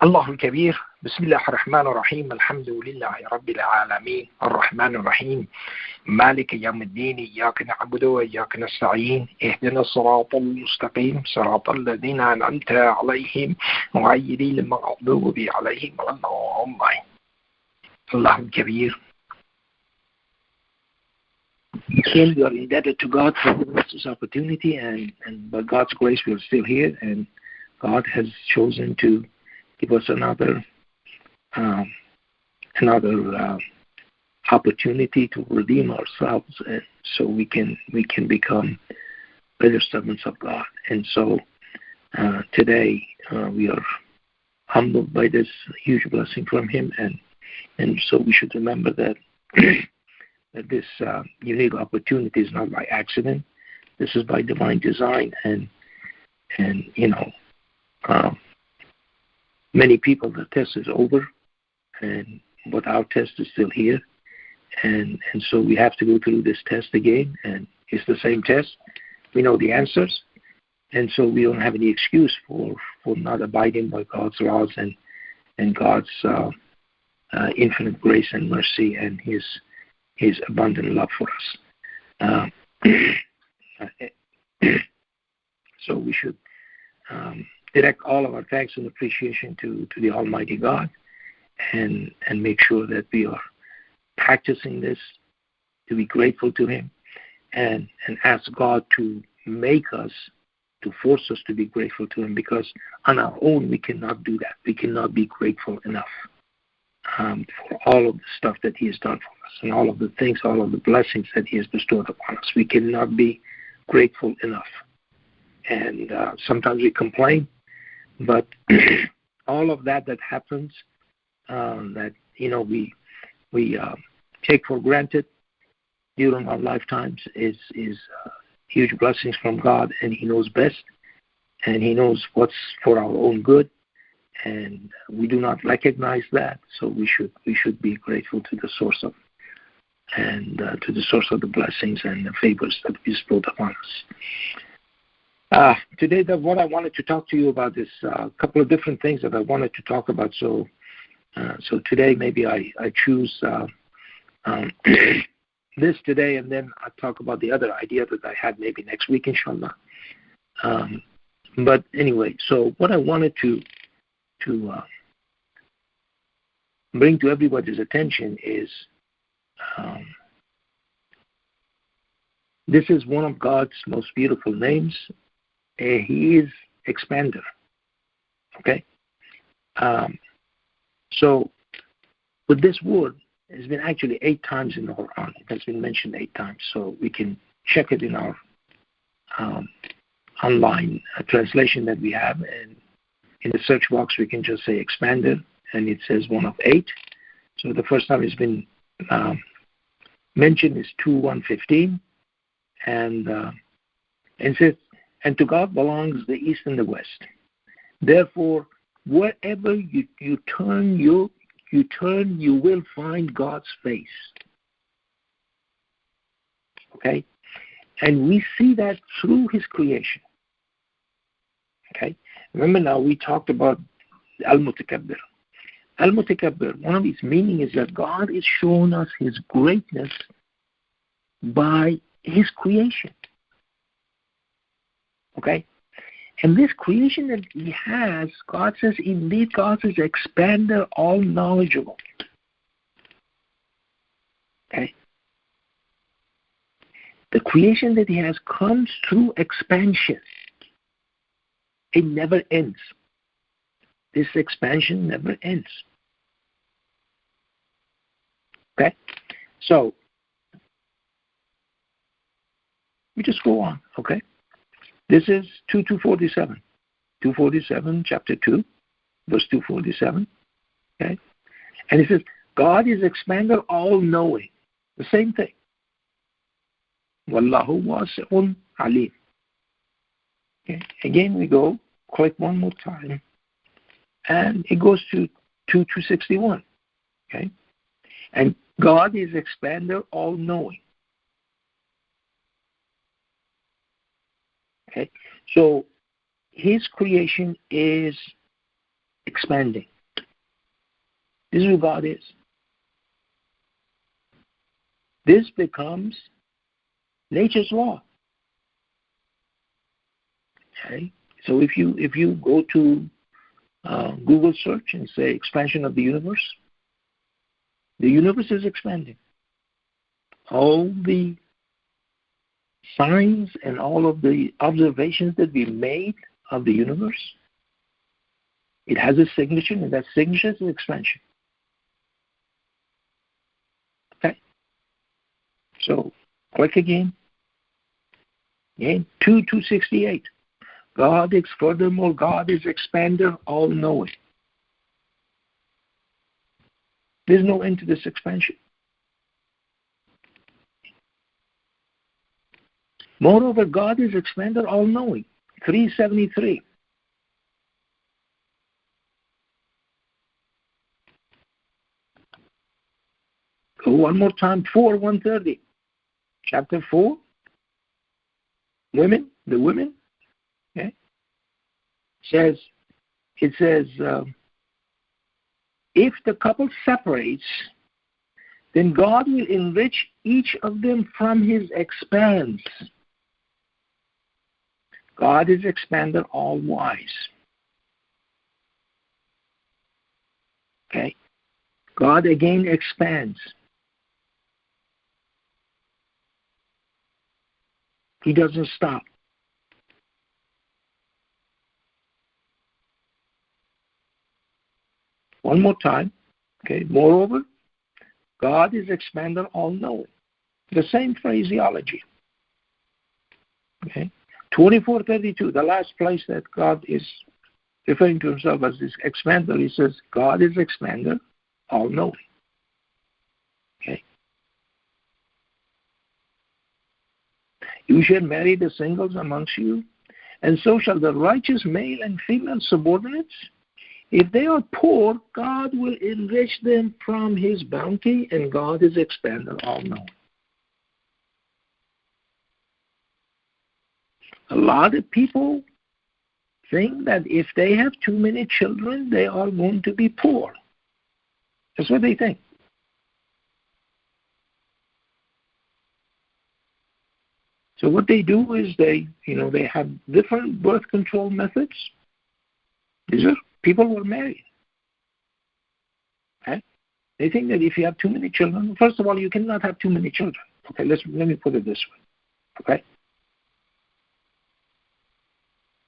الله الكبير. بسم الله الرحمن الرحيم. الحمد لله رب العالمين الرحمن الرحيم مالك يوم الدين. إياك نعبد وإياك نستعين. اهدنا الصراط المستقيم صراط الذين أنعمت عليهم غير المغضوب عليهم ولا الضالين. الله الكبير. Again, we are indebted to God for giving us this opportunity, and by God's grace, we are still here, and God has chosen to give us another opportunity to redeem ourselves, and so we can become better servants of God. And so today we are humbled by this huge blessing from Him, and so we should remember that that this unique opportunity is not by accident. This is by divine design, and many people, the test is over, but our test is still here, and so we have to go through this test again, and it's the same test. We know the answers, and so we don't have any excuse for not abiding by God's laws and God's infinite grace and mercy and His abundant love for us. So we should direct all of our thanks and appreciation to the Almighty God, and make sure that we are practicing this, to be grateful to Him, and ask God to make us, to force us to be grateful to Him, because on our own we cannot do that. We cannot be grateful enough for all of the stuff that He has done for us, and all of the things, all of the blessings that He has bestowed upon us. We cannot be grateful enough. And sometimes we complain, but all of that happens, that we take for granted during our lifetimes is huge blessings from God, and He knows best, and He knows what's for our own good, and we do not recognize that. So we should be grateful to the source of the blessings and the favors that He bestowed upon us. Today, what I wanted to talk to you about is a couple of different things that I wanted to talk about. So today maybe I choose this today, and then I'll talk about the other idea that I had maybe next week, inshallah. But anyway, so what I wanted to bring to everybody's attention is this is one of God's most beautiful names. He is Expander. Okay? So, with this word, it's been actually 8 times in the Quran. It has been mentioned 8 times. So, we can check it in our online translation that we have. And in the search box, we can just say Expander, and it says 1 of 8. So, the first time it's been mentioned is 2:115. And it says, and to God belongs the east and the west. Therefore, wherever you turn, you will find God's face. Okay? And we see that through His creation. Okay? Remember now, we talked about Al-Mutakabbir. Al-Mutakabbir, one of its meanings is that God is showing us His greatness by His creation. Okay? And this creation that He has, God says, indeed God is Expander, all knowledgeable. Okay? The creation that He has comes through expansion. It never ends. This expansion never ends. Okay? So, we just go on, okay? This is 2:247. 247, chapter 2, verse 247. Okay? And it says, God is Expander, all-knowing. The same thing. Wallahu wasi'un alim. Okay? Again, we go, click one more time, and it goes to 2:261. Okay? And God is Expander, all-knowing. Okay, so His creation is expanding. This is who God is. This becomes nature's law. Okay? So if you go to Google search and say expansion of the universe is expanding. All the signs and all of the observations that we made of the universe, it has a signature, and that signature is expansion. Okay? So, click again. Again, 2:268. Furthermore, God is expander, all-knowing. There's no end to this expansion. Moreover, God is expander, all-knowing. 373. Go one more time, 4:130. Chapter 4. The women. Okay. It says, if the couple separates, then God will enrich each of them from his expanse. God is expander, all wise. Okay? God again expands. He doesn't stop. One more time. Okay. Moreover, God is expander, all-knowing. The same phraseology. Okay. 24:32, the last place that God is referring to himself as this expander, he says, God is expander, all-knowing. Okay. You shall marry the singles amongst you, and so shall the righteous male and female subordinates. If they are poor, God will enrich them from his bounty, and God is expander, all-knowing. A lot of people think that if they have too many children, they are going to be poor. That's what they think. So what they do is they have different birth control methods. These are people who are married. Okay? They think that if you have too many children, first of all, you cannot have too many children. Okay, let me put it this way. Okay?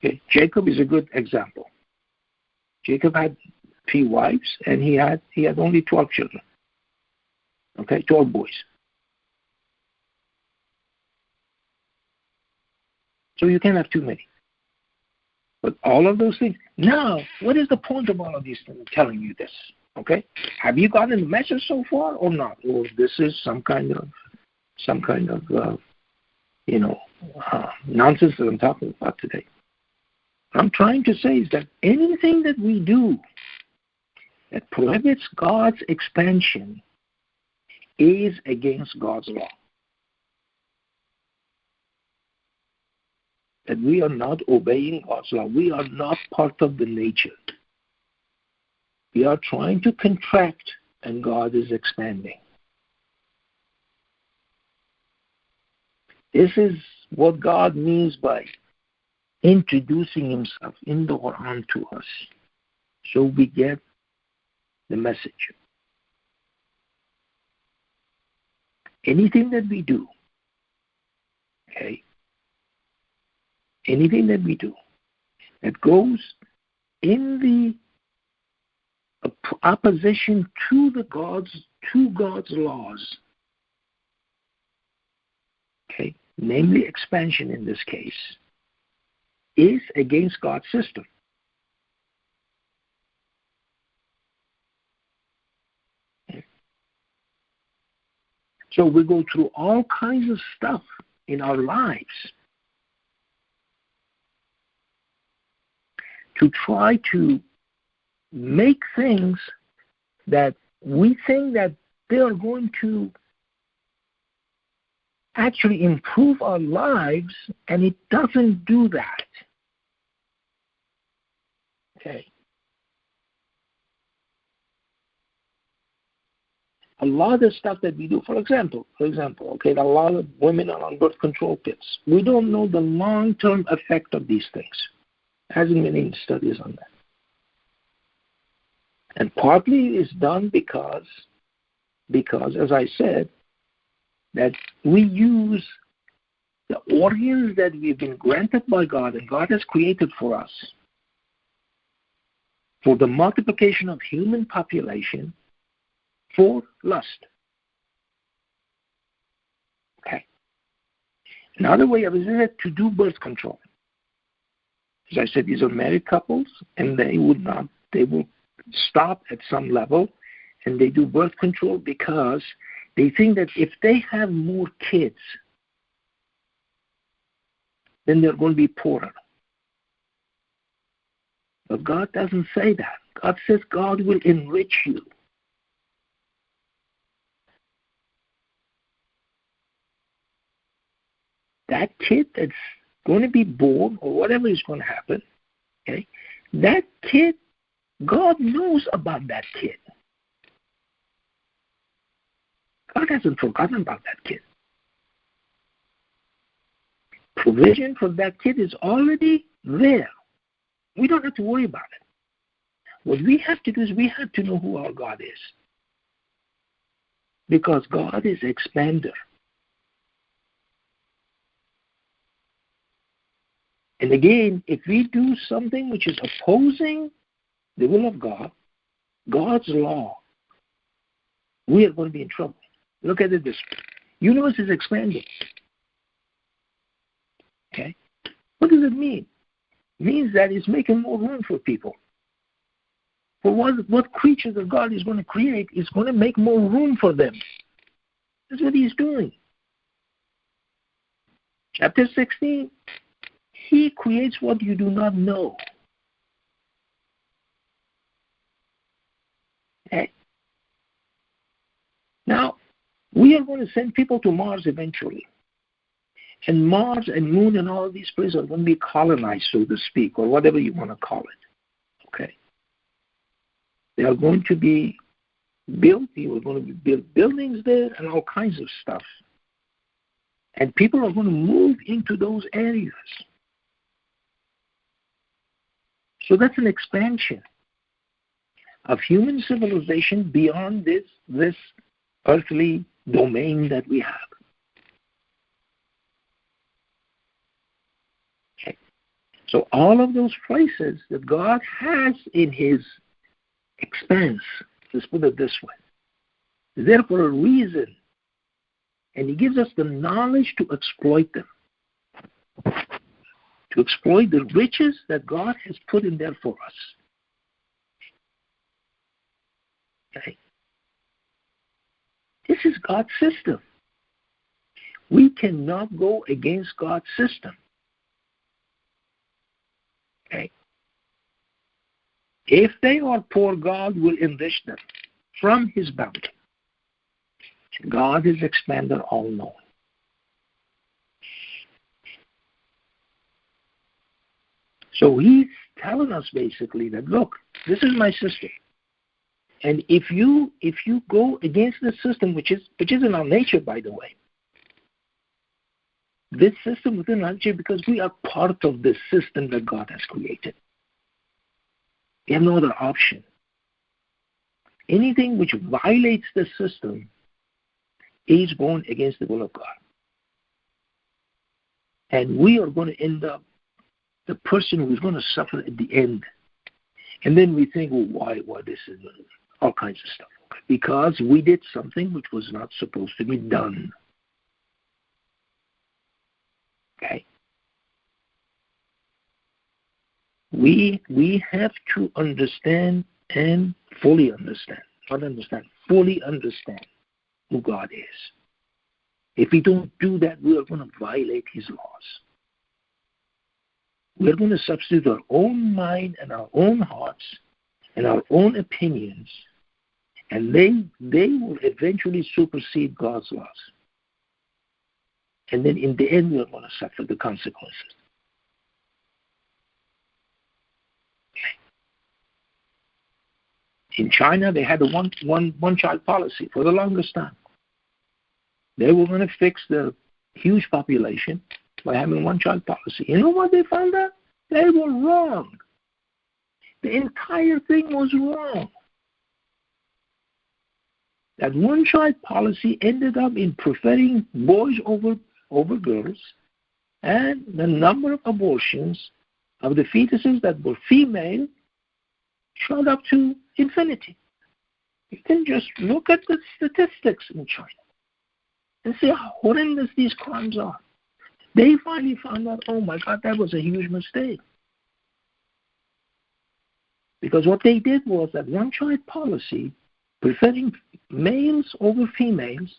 Okay, Jacob is a good example. Jacob had 3 wives, and he had only 12 children. Okay, 12 boys. So you can't have too many. But all of those things. Now, what is the point of all of these things telling you this? Okay, have you gotten the message so far, or not? Or this is some kind of nonsense that I'm talking about today. What I'm trying to say is that anything that we do that prohibits God's expansion is against God's law. That we are not obeying God's law. We are not part of the nature. We are trying to contract, and God is expanding. This is what God means by introducing himself in the Quran to us, so we get the message. Anything that we do, okay, anything that we do that goes in the opposition to God's laws, okay, namely expansion in this case, is against God's system. Okay. So we go through all kinds of stuff in our lives to try to make things that we think that they are going to actually improve our lives, and it doesn't do that. Okay. a lot of stuff that we do, for example, okay, a lot of women are on birth control pills. We don't know the long-term effect of these things. There hasn't been any studies on that. And partly it's done because, as I said, that we use the organs that we've been granted by God and God has created for us for the multiplication of human population for lust. Okay. Another way of it is to do birth control. As I said, these are married couples, and they will stop at some level, and they do birth control because they think that if they have more kids, then they're going to be poorer. But God doesn't say that. God says God will enrich you. That kid that's going to be born, or whatever is going to happen, okay, that kid, God knows about that kid. God hasn't forgotten about that kid. Provision for that kid is already there. We don't have to worry about it. What we have to do is we have to know who our God is. Because God is expander. And again, if we do something which is opposing the will of God, God's law, we are going to be in trouble. Look at it this way. Universe is expanding. Okay? What does it mean? It means that it's making more room for people. For what creatures that God is going to create is going to make more room for them. That's what he's doing. Chapter 16, he creates what you do not know. Okay? Now, we are going to send people to Mars eventually. And Mars and Moon and all of these places are going to be colonized, so to speak, or whatever you want to call it. Okay? They are going to be built. You are going to build buildings there and all kinds of stuff. And people are going to move into those areas. So that's an expansion of human civilization beyond this earthly domain that we have. Okay. So all of those places that God has in his expanse, let's put it this way, is there for a reason. And he gives us the knowledge to exploit them. To exploit the riches that God has put in there for us. Okay. This is God's system. We cannot go against God's system. Okay. If they are poor, God will enrich them from his bounty. God is expander, all-knowing. So he's telling us basically that, look, this is my system. And if you go against the system, which is in our nature, by the way, this system within our nature, because we are part of this system that God has created. We have no other option. Anything which violates the system is going against the will of God. And we are going to end up the person who's going to suffer at the end. And then we think, well, why this is all kinds of stuff. Because we did something which was not supposed to be done. Okay? We have to understand and fully understand. Not understand, fully understand who God is. If we don't do that, we are going to violate his laws. We're going to substitute our own mind and our own hearts and our own opinions, and they will eventually supersede God's laws. And then in the end, we're going to suffer the consequences. In China, they had a one-child policy for the longest time. They were going to fix the huge population by having one-child policy. You know what they found out? They were wrong. The entire thing was wrong. That one-child policy ended up in preferring boys over girls, and the number of abortions of the fetuses that were female shot up to infinity. You can just look at the statistics in China and see how horrendous these crimes are. They finally found out, oh my God, that was a huge mistake. Because what they did was that one-child policy, preferring males over females,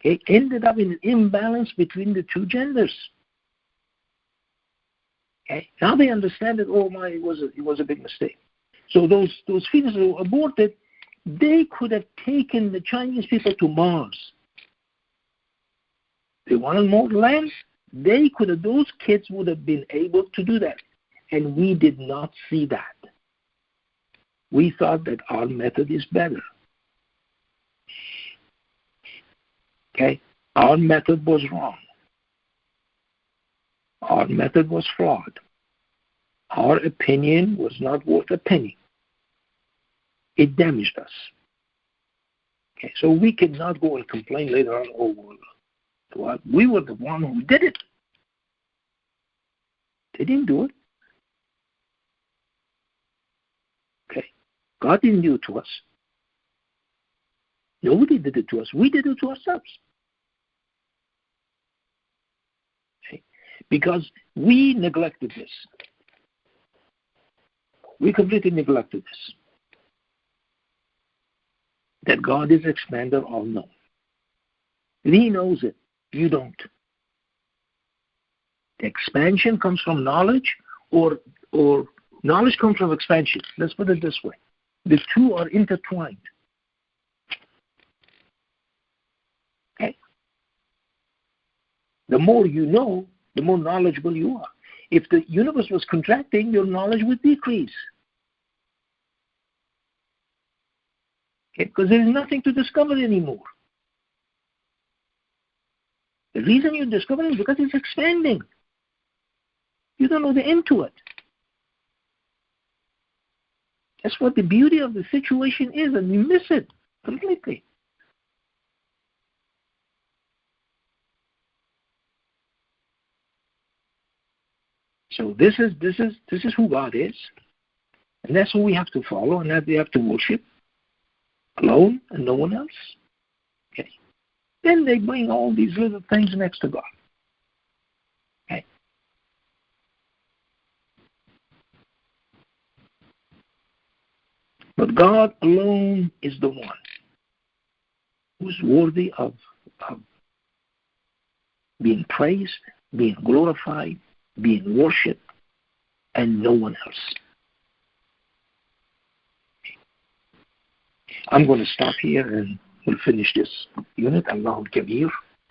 it ended up in an imbalance between the two genders. Okay? Now they understand that, oh my, it was a big mistake. So those fetuses who were aborted, they could have taken the Chinese people to Mars. They wanted more land. Those kids would have been able to do that. And we did not see that. We thought that our method is better. Okay? Our method was wrong. Our method was flawed. Our opinion was not worth a penny. It damaged us. Okay, so we cannot go and complain later on, oh, well, we were the one who did it. They didn't do it. Okay, God didn't do it to us. Nobody did it to us. We did it to ourselves. Okay? Because we neglected this. We completely neglected this. That God is expander of known. And He knows it. You don't. The expansion comes from knowledge, or knowledge comes from expansion. Let's put it this way. The two are intertwined. Okay? The more you know, the more knowledgeable you are. If the universe was contracting, your knowledge would decrease. Okay? Because there is nothing to discover anymore. The reason you discover it is because it's expanding. You don't know the end to it. That's what the beauty of the situation is, and you miss it completely. So this is who God is, and that's who we have to follow, and that we have to worship alone and no one else. Okay. Then they bring all these little things next to God. Okay. But God alone is the one who is worthy of being praised, being glorified, being worshipped, and no one else. I'm going to stop here and we'll finish this unit. Allahu Kabir.